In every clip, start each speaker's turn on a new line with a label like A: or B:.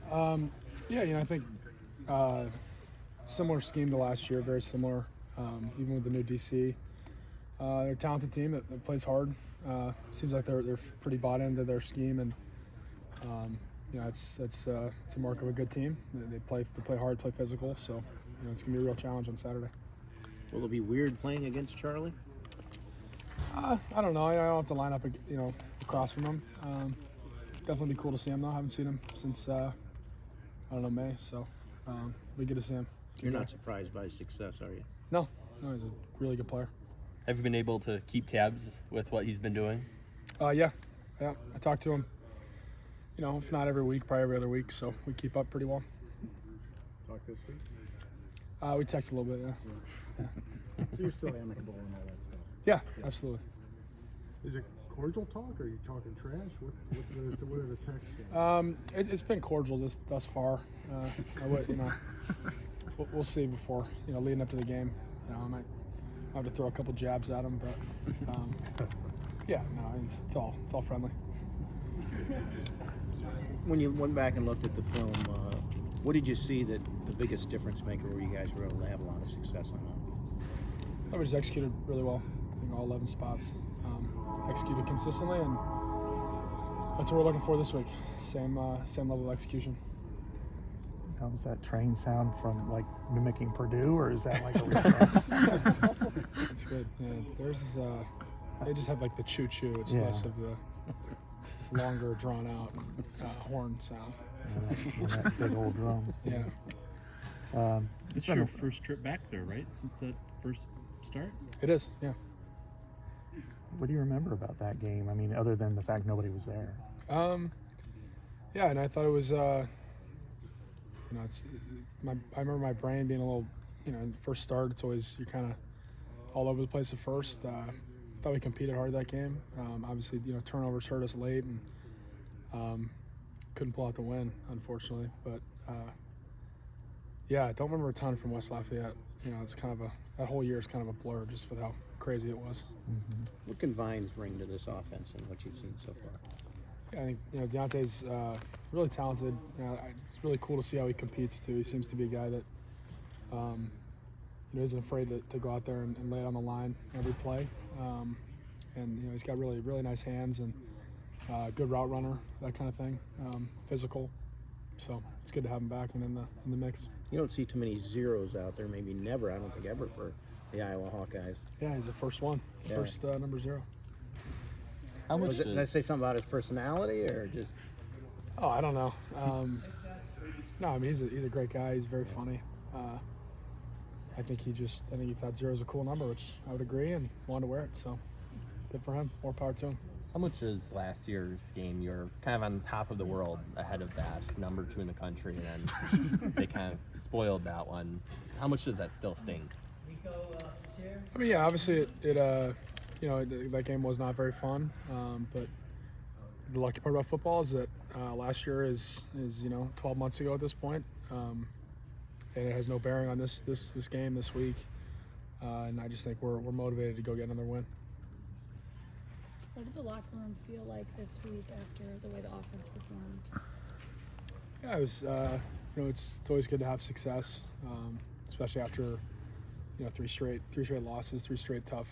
A: Yeah, I think similar scheme to last year, very similar, even with the new DC. They're a talented team that plays hard. Seems like they're pretty bought into their scheme, and it's a mark of a good team. They play hard, play physical, so it's gonna be a real challenge on Saturday.
B: Will it be weird playing against Charlie?
A: I don't know. I don't have to line up, across from him. Definitely be cool to see him though. I haven't seen him since I don't know, May. So we get to see him.
B: You're not surprised by his success, are you?
A: No, he's a really good player.
C: Have you been able to keep tabs with what he's been doing?
A: Yeah. I talk to him. If not every week, probably every other week. So we keep up pretty well.
D: Talk this week?
A: We text a little bit, yeah.
D: So you're still amicable and all that stuff?
A: Yeah, absolutely.
D: Is it cordial talk, or are you talking trash? What are the texts?
A: It's been cordial thus far. We'll see before, leading up to the game. I might have to throw a couple jabs at him, but it's all friendly.
B: When you went back and looked at the film, what did you see that the biggest difference maker where you guys were able to have a lot of success on that?
A: We just executed really well. I think all 11 spots. Executed consistently, and that's what we're looking for this week. Same level of execution.
E: How does that train sound from, like, mimicking Purdue, or is that like a real?
A: That's good. Yeah, theirs is they just have like the choo-choo. It's less of the longer, drawn-out horn sound.
E: And that big old drum.
A: Yeah.
F: It's your first trip back there, right? Since that first start?
A: It is, yeah.
E: What do you remember about that game? I mean, other than the fact nobody was there.
A: Yeah, and I thought it was, I remember my brain being a little, first start, it's always, you're kind of all over the place at first. I thought we competed hard that game. Obviously, turnovers hurt us late, and couldn't pull out the win, unfortunately. But, I don't remember a ton from West Lafayette. It's kind of that whole year is kind of a blur just with how crazy it was.
E: Mm-hmm.
B: What can Vines bring to this offense and what you've seen so far?
A: Yeah, I think Dante's really talented. It's really cool to see how he competes too. He seems to be a guy that isn't afraid to go out there and lay it on the line every play. And he's got really nice hands and good route runner, that kind of thing. Physical. So it's good to have him back and in the mix.
B: You don't see too many zeros out there, maybe never, I don't think ever, for the Iowa Hawkeyes.
A: Yeah, he's the first one, first number 0.
C: How much
B: Did I say something about his personality, or just?
A: Oh, I don't know. No, I mean he's a great guy. He's very funny. I think he thought 0 is a cool number, which I would agree, and wanted to wear it. So good for him. More power to him.
C: How much is last year's game? You're kind of on top of the world ahead of that, number 2 in the country, and then they kind of spoiled that one. How much does that still sting?
A: I mean, yeah, obviously that game was not very fun. But the lucky part about football is that last year is 12 months ago at this point, and it has no bearing on this game this week. And I just think we're motivated to go get another win.
G: What did the locker room feel like this week after the way the offense performed?
A: Yeah, it was. It's always good to have success, especially after 3 straight losses, 3 straight tough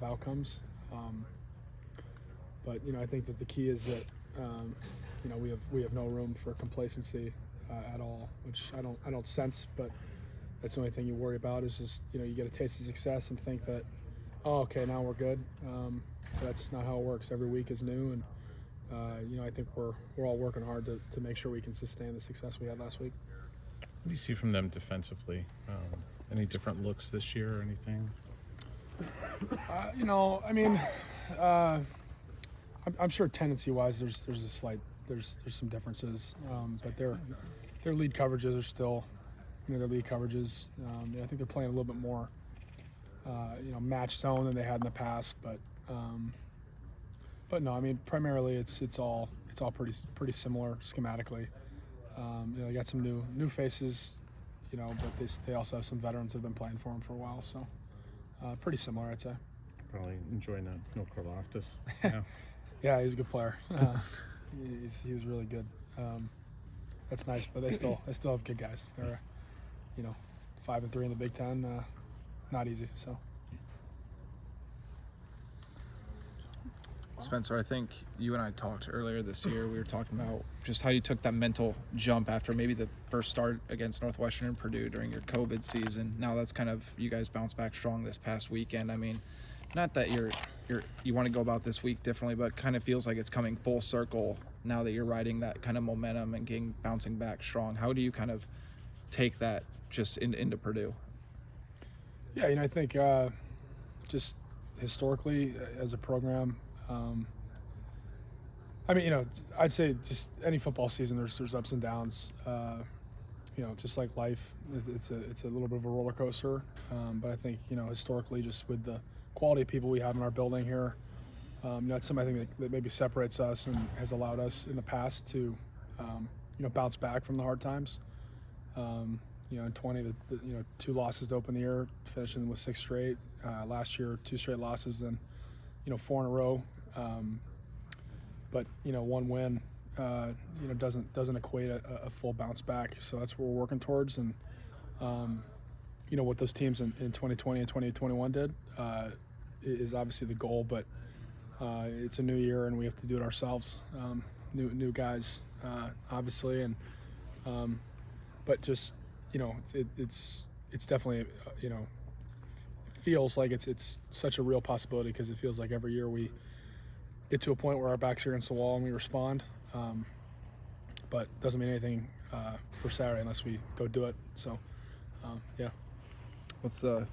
A: outcomes. But I think that the key is that we have no room for complacency at all, which I don't sense. But that's the only thing you worry about is just you get a taste of success and think that, oh, okay, now we're good. That's not how it works. Every week is new, and I think we're all working hard to make sure we can sustain the success we had last week.
H: What do you see from them defensively? Any different looks this year or anything?
A: I'm sure tendency-wise there's some differences, but their lead coverages are still their lead coverages. I think they're playing a little bit more match zone than they had in the past, but no, I mean primarily it's all pretty similar schematically. They got some new faces, but they also have some veterans that have been playing for them for a while, so pretty similar, I'd say.
H: Probably enjoying that no Karloftis. Yeah.
A: Yeah, he's a good player. He was really good. that's nice. But they still have good guys. They're 5-3 in the Big Ten. Not easy. So.
I: Spencer, I think you and I talked earlier this year. We were talking about just how you took that mental jump after maybe the first start against Northwestern and Purdue during your COVID season. Now that's kind of, you guys bounced back strong this past weekend. I mean, not that you want to go about this week differently, but kind of feels like it's coming full circle now that you're riding that kind of momentum and bouncing back strong. How do you kind of take that just into Purdue?
A: Yeah, I think just historically as a program, I'd say just any football season, there's ups and downs. Just like life, it's a little bit of a roller coaster. But I think historically, just with the quality of people we have in our building here, that's something that maybe separates us and has allowed us in the past to bounce back from the hard times. In 20, 2 losses to open the year, finishing with 6 straight. Last year, 2 straight losses, then 4 in a row. But 1 win, doesn't equate a full bounce back. So that's what we're working towards. And what those teams in 2020 and 2021 did is obviously the goal. But it's a new year, and we have to do it ourselves. New guys, obviously, and but just it's definitely feels like it's such a real possibility, because it feels like every year we get to a point where our backs are against the wall and we respond, but doesn't mean anything for Saturday unless we go do it. So yeah.
I: What's the